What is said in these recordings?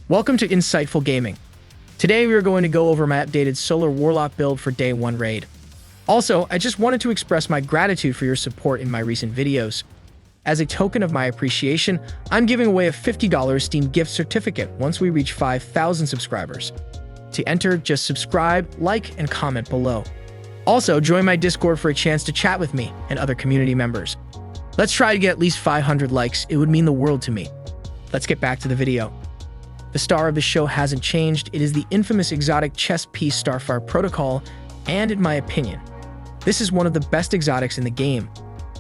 Welcome to Insightful Gaming. Today we are going to go over my updated Solar Warlock build for Day 1 raid. Also, I just wanted to express my gratitude for your support in my recent videos. As a token of my appreciation, I'm giving away a $50 Steam gift certificate once we reach 5,000 subscribers. To enter, just subscribe, like, and comment below. Also, join my Discord for a chance to chat with me and other community members. Let's try to get at least 500 likes, it would mean the world to me. Let's get back to the video. The star of the show hasn't changed, it is the infamous exotic chess piece Starfire Protocol, and in my opinion, this is one of the best exotics in the game.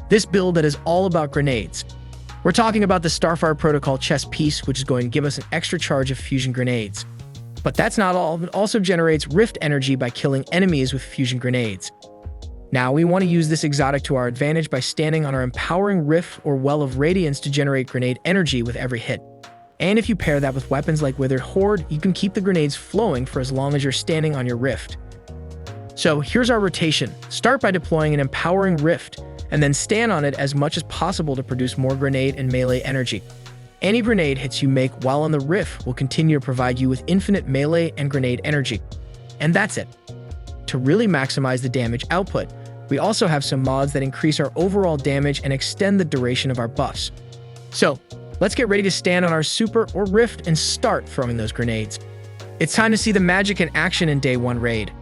This build that is all about grenades. We're talking about the Starfire Protocol chess piece, which is going to give us an extra charge of fusion grenades. But that's not all, it also generates rift energy by killing enemies with fusion grenades. Now, we want to use this exotic to our advantage by standing on our empowering rift or well of radiance to generate grenade energy with every hit. And if you pair that with weapons like Withered Horde, you can keep the grenades flowing for as long as you're standing on your rift. So here's our rotation. Start by deploying an empowering rift, and then stand on it as much as possible to produce more grenade and melee energy. Any grenade hits you make while on the rift will continue to provide you with infinite melee and grenade energy. And that's it. To really maximize the damage output, we also have some mods that increase our overall damage and extend the duration of our buffs. So, let's get ready to stand on our super or rift and start throwing those grenades. It's time to see the magic in action in Day 1 raid.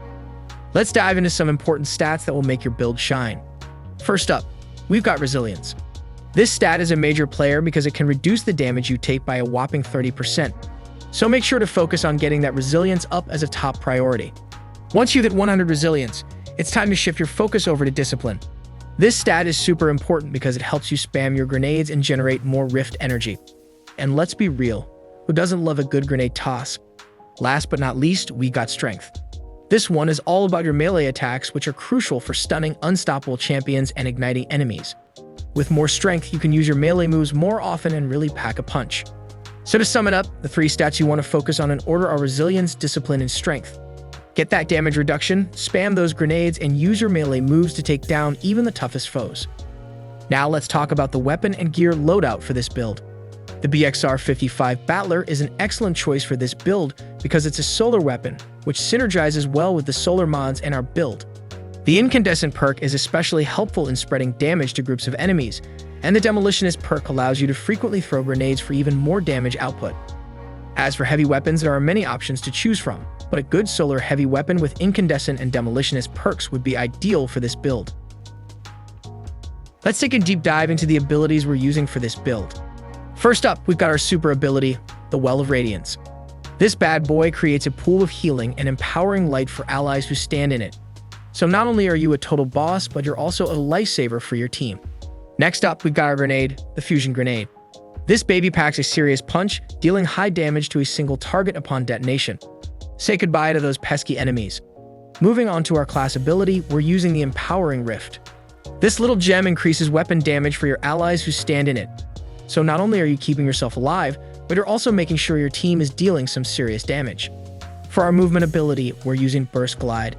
Let's dive into some important stats that will make your build shine. First up, we've got resilience. This stat is a major player because it can reduce the damage you take by a whopping 30%. So make sure to focus on getting that resilience up as a top priority. Once you hit 100 resilience, it's time to shift your focus over to discipline. This stat is super important because it helps you spam your grenades and generate more rift energy. And let's be real, who doesn't love a good grenade toss? Last but not least, we got strength. This one is all about your melee attacks, which are crucial for stunning unstoppable champions and igniting enemies. With more strength, you can use your melee moves more often and really pack a punch. So to sum it up, the 3 stats you want to focus on in order are resilience, discipline, and strength. Get that damage reduction, spam those grenades, and use your melee moves to take down even the toughest foes. Now let's talk about the weapon and gear loadout for this build. The BXR-55 Battler is an excellent choice for this build because it's a solar weapon, which synergizes well with the solar mods and our build. The Incandescent perk is especially helpful in spreading damage to groups of enemies, and the Demolitionist perk allows you to frequently throw grenades for even more damage output. As for heavy weapons, there are many options to choose from, but a good solar heavy weapon with Incandescent and Demolitionist perks would be ideal for this build. Let's take a deep dive into the abilities we're using for this build. First up, we've got our super ability, the Well of Radiance. This bad boy creates a pool of healing and empowering light for allies who stand in it. So not only are you a total boss, but you're also a lifesaver for your team. Next up, we've got our grenade, the Fusion Grenade. This baby packs a serious punch, dealing high damage to a single target upon detonation. Say goodbye to those pesky enemies. Moving on to our class ability, we're using the Empowering Rift. This little gem increases weapon damage for your allies who stand in it. So not only are you keeping yourself alive, but you're also making sure your team is dealing some serious damage. For our movement ability, we're using Burst Glide.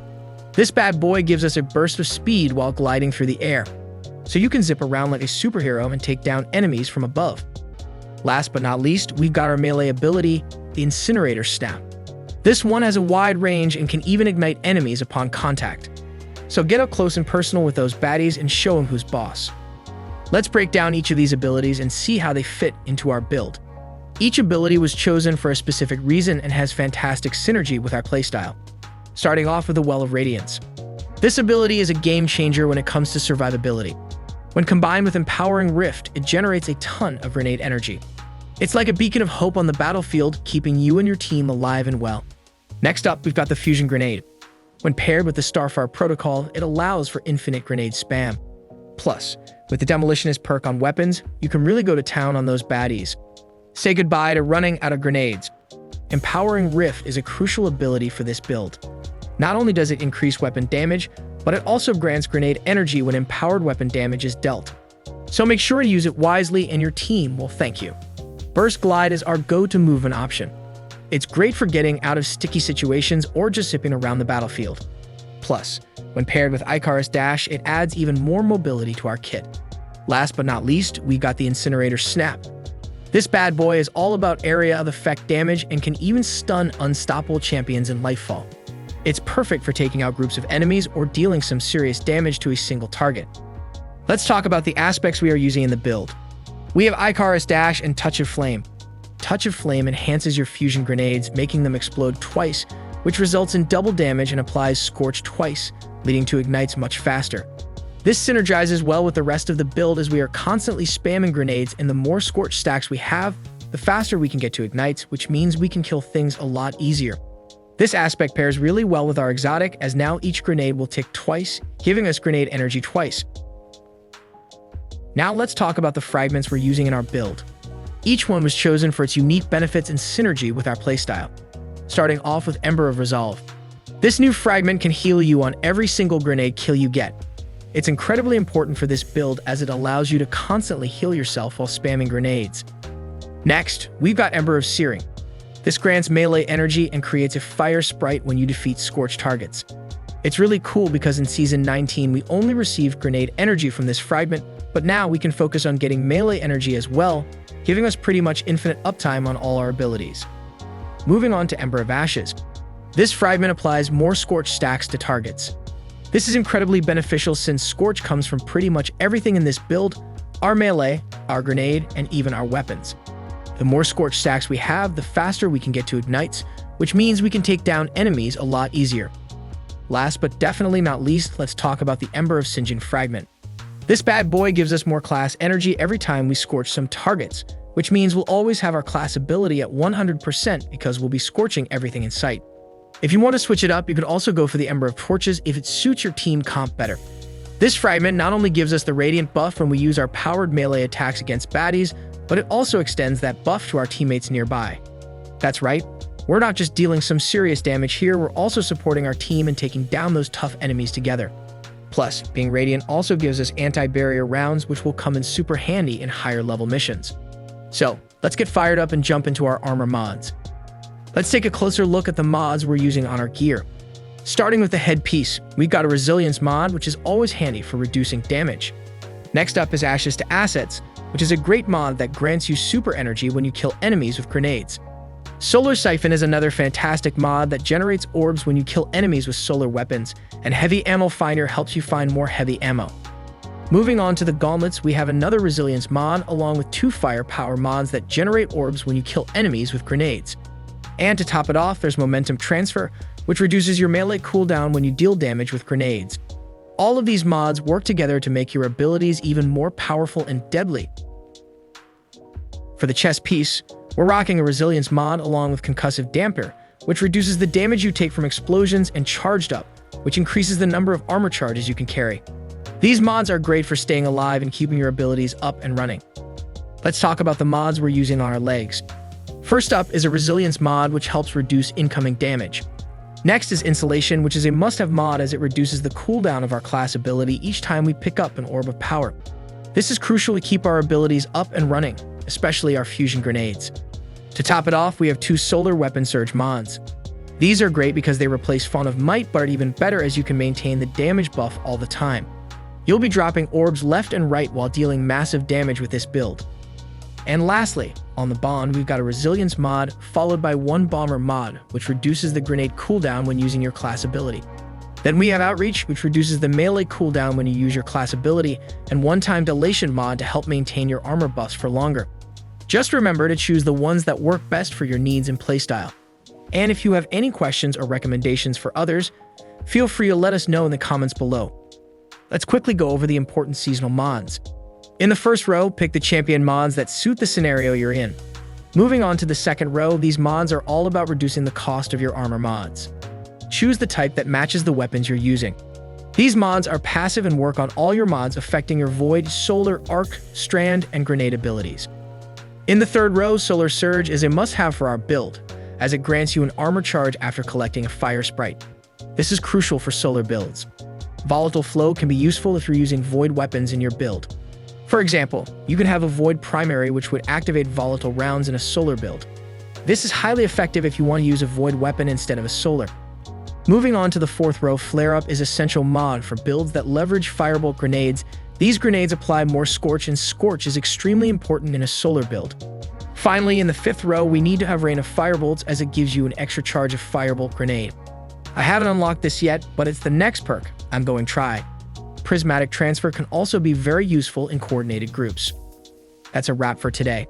This bad boy gives us a burst of speed while gliding through the air, so you can zip around like a superhero and take down enemies from above. Last but not least, we've got our melee ability, the Incinerator Snap. This one has a wide range and can even ignite enemies upon contact. So get up close and personal with those baddies and show them who's boss. Let's break down each of these abilities and see how they fit into our build. Each ability was chosen for a specific reason and has fantastic synergy with our playstyle. Starting off with the Well of Radiance. This ability is a game changer when it comes to survivability. When combined with Empowering Rift, it generates a ton of grenade energy. It's like a beacon of hope on the battlefield, keeping you and your team alive and well. Next up, we've got the Fusion Grenade. When paired with the Starfire Protocol, it allows for infinite grenade spam. Plus, with the Demolitionist perk on weapons, you can really go to town on those baddies. Say goodbye to running out of grenades. Empowering Rift is a crucial ability for this build. Not only does it increase weapon damage, but it also grants grenade energy when empowered weapon damage is dealt. So make sure to use it wisely and your team will thank you. Burst Glide is our go-to movement option. It's great for getting out of sticky situations or just zipping around the battlefield. Plus, when paired with Icarus Dash, it adds even more mobility to our kit. Last but not least, we got the Incinerator Snap. This bad boy is all about area of effect damage and can even stun unstoppable champions in Lightfall. It's perfect for taking out groups of enemies or dealing some serious damage to a single target. Let's talk about the aspects we are using in the build. We have Icarus Dash and Touch of Flame. Touch of Flame enhances your fusion grenades, making them explode twice, which results in double damage and applies Scorch twice, leading to ignites much faster. This synergizes well with the rest of the build as we are constantly spamming grenades, and the more Scorch stacks we have, the faster we can get to ignites, which means we can kill things a lot easier. This aspect pairs really well with our exotic, as now each grenade will tick twice, giving us grenade energy twice. Now let's talk about the fragments we're using in our build. Each one was chosen for its unique benefits and synergy with our playstyle. Starting off with Ember of Resolve. This new fragment can heal you on every single grenade kill you get. It's incredibly important for this build as it allows you to constantly heal yourself while spamming grenades. Next, we've got Ember of Searing. This grants melee energy and creates a fire sprite when you defeat Scorch targets. It's really cool because in Season 19 we only received grenade energy from this fragment, but now we can focus on getting melee energy as well, giving us pretty much infinite uptime on all our abilities. Moving on to Ember of Ashes. This fragment applies more Scorch stacks to targets. This is incredibly beneficial since Scorch comes from pretty much everything in this build: our melee, our grenade, and even our weapons. The more Scorch stacks we have, the faster we can get to ignites, which means we can take down enemies a lot easier. Last but definitely not least, let's talk about the Ember of Singeing fragment. This bad boy gives us more class energy every time we scorch some targets, which means we'll always have our class ability at 100% because we'll be scorching everything in sight. If you want to switch it up, you could also go for the Ember of Torches if it suits your team comp better. This fragment not only gives us the radiant buff when we use our powered melee attacks against baddies, but it also extends that buff to our teammates nearby. That's right, we're not just dealing some serious damage here, we're also supporting our team and taking down those tough enemies together. Plus, being radiant also gives us anti-barrier rounds, which will come in super handy in higher level missions. So, let's get fired up and jump into our armor mods. Let's take a closer look at the mods we're using on our gear. Starting with the headpiece, we've got a resilience mod, which is always handy for reducing damage. Next up is Ashes to Assets, which is a great mod that grants you super energy when you kill enemies with grenades. Solar Siphon is another fantastic mod that generates orbs when you kill enemies with solar weapons, and Heavy Ammo Finder helps you find more heavy ammo. Moving on to the gauntlets, we have another resilience mod along with 2 firepower mods that generate orbs when you kill enemies with grenades. And to top it off, there's Momentum Transfer, which reduces your melee cooldown when you deal damage with grenades. All of these mods work together to make your abilities even more powerful and deadly. For the chest piece, we're rocking a resilience mod along with Concussive Damper, which reduces the damage you take from explosions, and Charged Up, which increases the number of armor charges you can carry. These mods are great for staying alive and keeping your abilities up and running. Let's talk about the mods we're using on our legs. First up is a resilience mod which helps reduce incoming damage. Next is Insulation, which is a must-have mod as it reduces the cooldown of our class ability each time we pick up an orb of power. This is crucial to keep our abilities up and running, especially our fusion grenades. To top it off, we have 2 Solar Weapon Surge mods. These are great because they replace Fawn of Might, but are even better as you can maintain the damage buff all the time. You'll be dropping orbs left and right while dealing massive damage with this build. And lastly, on the Bond, we've got a Resilience mod followed by 1 Bomber mod, which reduces the grenade cooldown when using your class ability. Then we have Outreach, which reduces the melee cooldown when you use your class ability, and 1-time Dilation mod to help maintain your armor buffs for longer. Just remember to choose the ones that work best for your needs and playstyle. And if you have any questions or recommendations for others, feel free to let us know in the comments below. Let's quickly go over the important seasonal mods. In the first row, pick the champion mods that suit the scenario you're in. Moving on to the second row, these mods are all about reducing the cost of your armor mods. Choose the type that matches the weapons you're using. These mods are passive and work on all your mods affecting your Void, Solar, Arc, Strand, and Grenade abilities. In the third row, Solar Surge is a must-have for our build, as it grants you an armor charge after collecting a Fire Sprite. This is crucial for solar builds. Volatile Flow can be useful if you're using Void weapons in your build. For example, you can have a Void Primary which would activate volatile rounds in a solar build. This is highly effective if you want to use a Void weapon instead of a solar. Moving on to the fourth row, Flare Up is essential mod for builds that leverage Firebolt grenades. These grenades apply more Scorch, and Scorch is extremely important in a solar build. Finally, in the 5th row, we need to have Rain of Firebolts as it gives you an extra charge of Firebolt Grenade. I haven't unlocked this yet, but it's the next perk I'm going to try. Prismatic Transfer can also be very useful in coordinated groups. That's a wrap for today.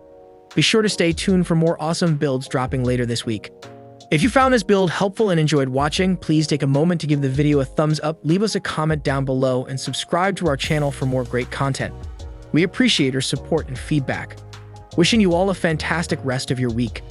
Be sure to stay tuned for more awesome builds dropping later this week. If you found this build helpful and enjoyed watching, please take a moment to give the video a thumbs up, leave us a comment down below, and subscribe to our channel for more great content. We appreciate your support and feedback. Wishing you all a fantastic rest of your week.